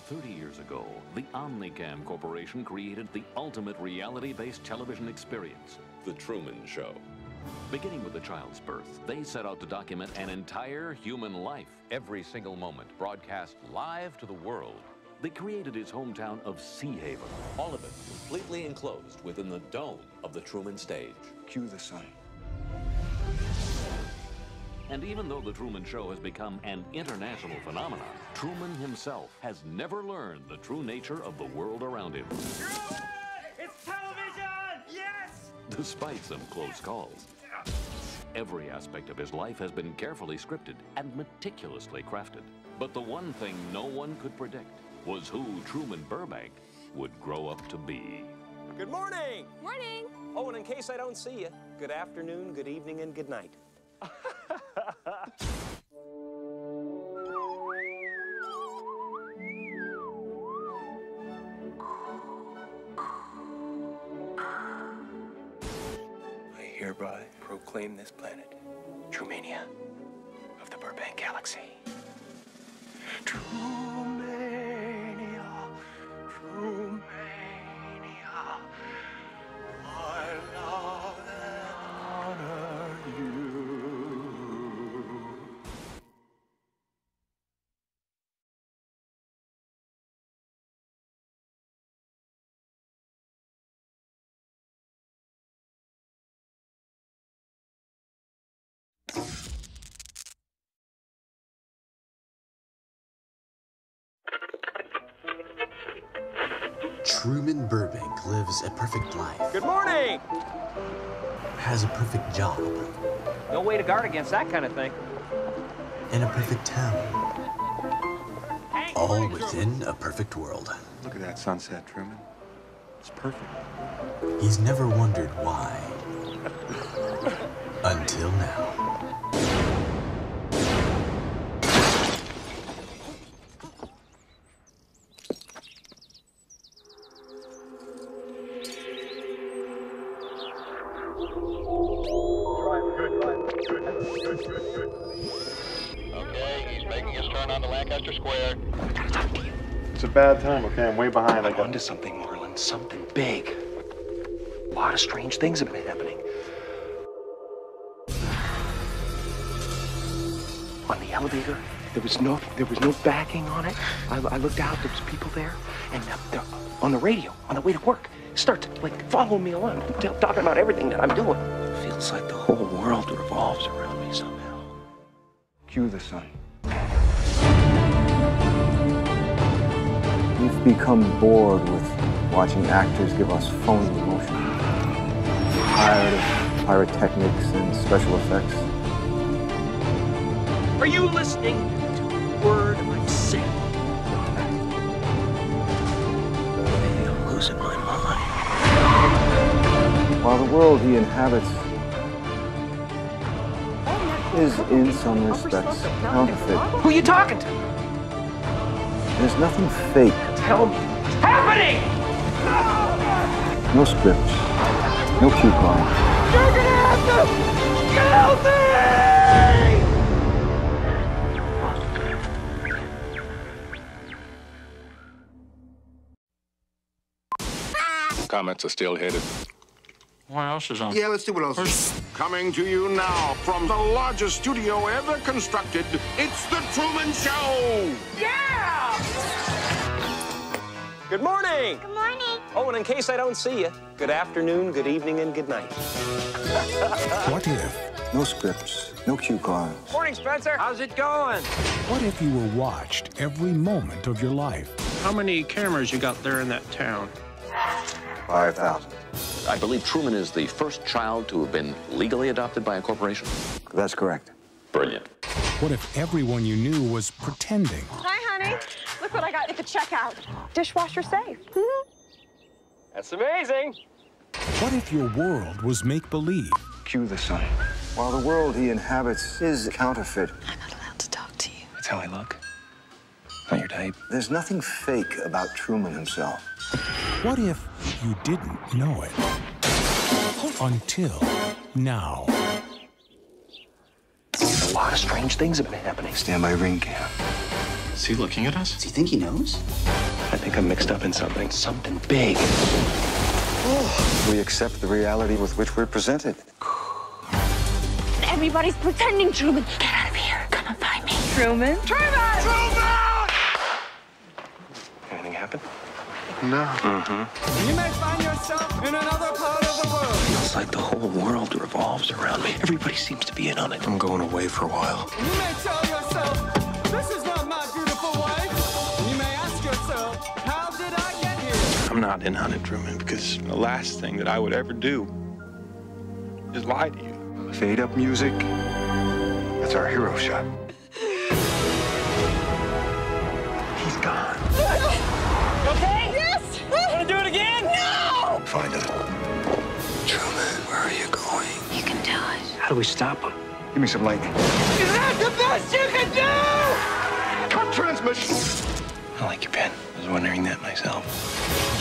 30 years ago, the Omnicam Corporation created the ultimate reality-based television experience, The Truman Show. Beginning with a child's birth, they set out to document an entire human life, every single moment broadcast live to the world. They created his hometown of Sea Haven, all of it completely enclosed within the dome of the Truman stage. Cue the sun. And even though The Truman Show has become an international phenomenon, Truman himself has never learned the true nature of the world around him. Truman! It's television! Yes! Despite some close calls. Every aspect of his life has been carefully scripted and meticulously crafted. But the one thing no one could predict was who Truman Burbank would grow up to be. Good morning! Morning! Oh, and in case I don't see you, good afternoon, good evening, and good night. I hereby proclaim this planet Trumania of the Burbank Galaxy. Trumania, Trumania, I love and honor you. Truman Burbank lives a perfect life, Good morning! has a perfect job, No way to guard against that kind of thing. in a perfect town, all within a perfect world. Look at that sunset, Truman. It's perfect. He's never wondered why. Until now. Okay, he's making his turn onto Lancaster Square. It's a bad time, okay? I'm way behind. I'm onto something, Marlon. Something big. A lot of strange things have been happening. On the elevator, there was no backing on it. I looked out, there was people there, and on the radio, on the way to work, start to follow me along, talking about everything that I'm doing. It feels like the whole world revolves around me somehow. Cue the sun. We've become bored with watching actors give us phony emotion. Tired of pyrotechnics and special effects. Are you listening to a word I'm saying? Maybe I'm losing my mind. While the world he inhabits is, in some respects, counterfeit. Who are you talking to? There's nothing fake. Tell me what's happening! No scripts. No cue cards. You're gonna have to kill me! Comments are still headed. What else is on? Yeah, let's see what else is. Coming to you now from the largest studio ever constructed, it's The Truman Show! Yeah! Good morning! Good morning! Oh, and in case I don't see you, good afternoon, good evening, and good night. What if? No scripts. No cue cards. Morning, Spencer. How's it going? What if you were watched every moment of your life? How many cameras you got there in that town? 5,000. I believe Truman is the first child to have been legally adopted by a corporation. That's correct. Brilliant. What if everyone you knew was pretending? Hi, honey. Look what I got at the checkout. Dishwasher safe. That's amazing. What if your world was make-believe? Cue the sun. While the world he inhabits is counterfeit, I'm not allowed to talk to you. That's how I look. Not your type. there's nothing fake about Truman himself. What if you didn't know it? Until now. A lot of strange things have been happening. Stand by ring cam. Is he looking at us? Does he think he knows? I think I'm mixed up in something. Something big. We accept the reality with which we're presented. Everybody's pretending, Truman. Get out of here. Come and find me. Truman? Truman! Truman! Anything happen? No. You may find yourself in another part of the world. Feels like the whole world revolves around me. Everybody seems to be in on it. I'm going away for a while. You may tell yourself, this is not my beautiful wife. And you may ask yourself, how did I get here? I'm not in on it, Truman, because the last thing that I would ever do is lie to you. Fade up music. That's our hero shot. He's gone. Okay? Yes! Want to do it again? No! Find him. Truman, where are you going? You can do it. How do we stop him? Give me some lightning. Is that the best you can do? Cut transmission! I like your pen. I was wondering that myself.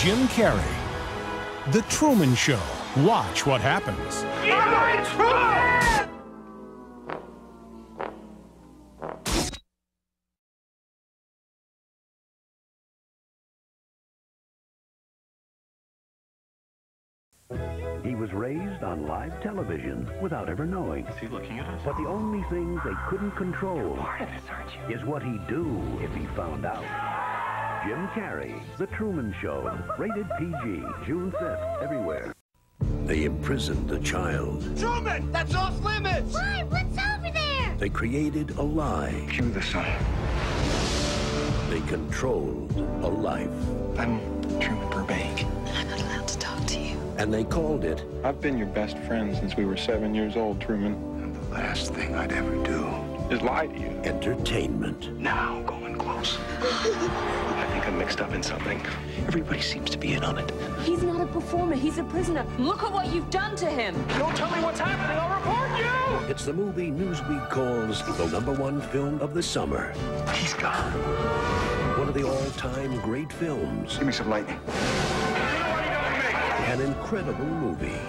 Jim Carrey. The Truman Show. Watch what happens. He was raised on live television without ever knowing. Is he looking at us? But the only thing they couldn't control Part of this, aren't you? is what he'd do if he found out. Jim Carrey, The Truman Show, rated PG, June 5th, everywhere. They imprisoned a child. Truman! That's off limits! Why? What's over there? They created a lie. Cue the sun. They controlled a life. I'm Truman Burbank. I'm not allowed to talk to you. And they called it I've been your best friend since we were 7 years old, Truman. And the last thing I'd ever do Is lie to you. entertainment. Now going close. I think I'm mixed up in something. Everybody seems to be in on it. He's not a performer. He's a prisoner. Look at what you've done to him. Don't tell me what's happening. I'll report you. It's the movie Newsweek calls the #1 film of the summer. He's gone. One of the all-time great films. Give me some lightning. An incredible movie.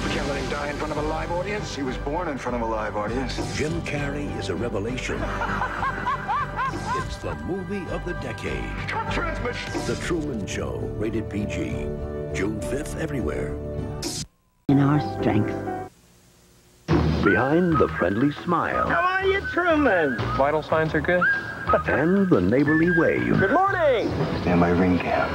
We can't let him die in front of a live audience. He was born in front of a live audience. Jim Carrey is a revelation. It's the movie of the decade. Cut transmission! The Truman Show, rated PG. June 5th, everywhere. In our strength. Behind the friendly smile. How are you, Truman? Vital signs are good. And the neighborly wave. Good morning. Stand by ring cam.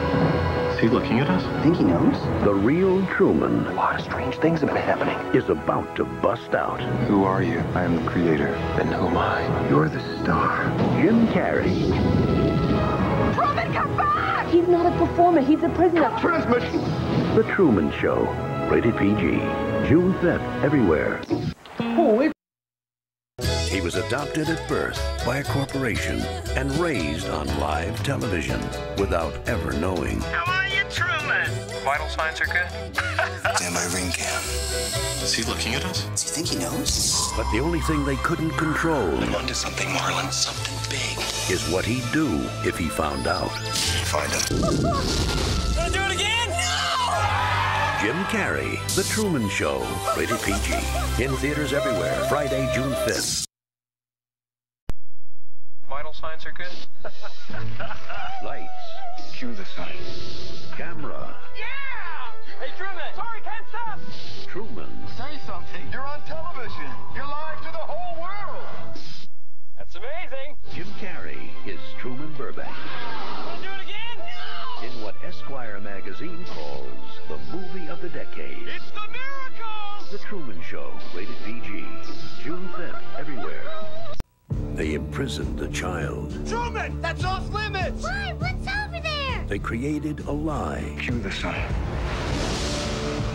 Is he looking at us? Think he knows? The real Truman A lot of strange things have been happening. is about to bust out. Who are you? I am the creator. Then who am I? You're the star. Jim Carrey. Truman, come back! He's not a performer. He's a prisoner. Transmission! The Truman Show, rated PG. June 5th, everywhere. He was adopted at birth by a corporation and raised on live television without ever knowing. How are you, Truman? Vital signs are good. Stand by ring cam. Is he looking at us? Does he think he knows? But the only thing they couldn't control I'm onto something, Marlon. Something big. is what he'd do if he found out. Find him. Want to do it again? Jim Carrey, The Truman Show, rated PG. In theaters everywhere, Friday, June 5th. Vital signs are good. Lights, Cue the sun. camera, Yeah! Hey, Truman. Sorry, can't stop. Truman. Say something. You're on television. You're live to the whole world. That's amazing. Jim Carrey is Truman Burbank. Want to do it again? In what Esquire magazine calls the movie of the decade. It's the miracle! The Truman Show, rated PG. June 5th, everywhere. They imprisoned a child. Truman! That's off limits! Why? What's over there? They created a lie. Cue the sun.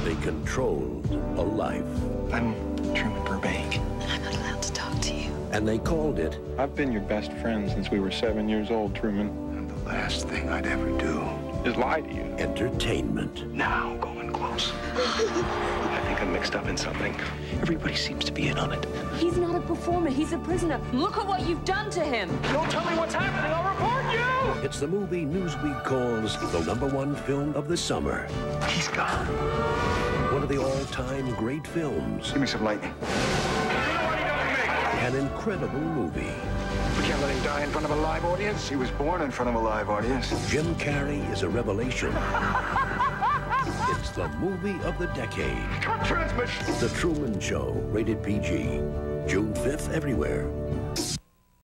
They controlled a life. I'm Truman Burbank. I'm not allowed to talk to you. And they called it I've been your best friend since we were 7 years old, Truman. And the last thing I'd ever do Is lie to you. entertainment. Now going close. I think I'm mixed up in something. Everybody seems to be in on it. He's not a performer. He's a prisoner. Look at what you've done to him. Don't tell me what's happening. I'll report you. It's the movie Newsweek calls the #1 film of the summer. He's gone. One of the all-time great films. Give me some lightning. An incredible movie. We can't let him die in front of a live audience. He was born in front of a live audience. Jim Carrey is a revelation. It's the movie of the decade. Transmission. The Truman Show, rated PG. June 5th everywhere.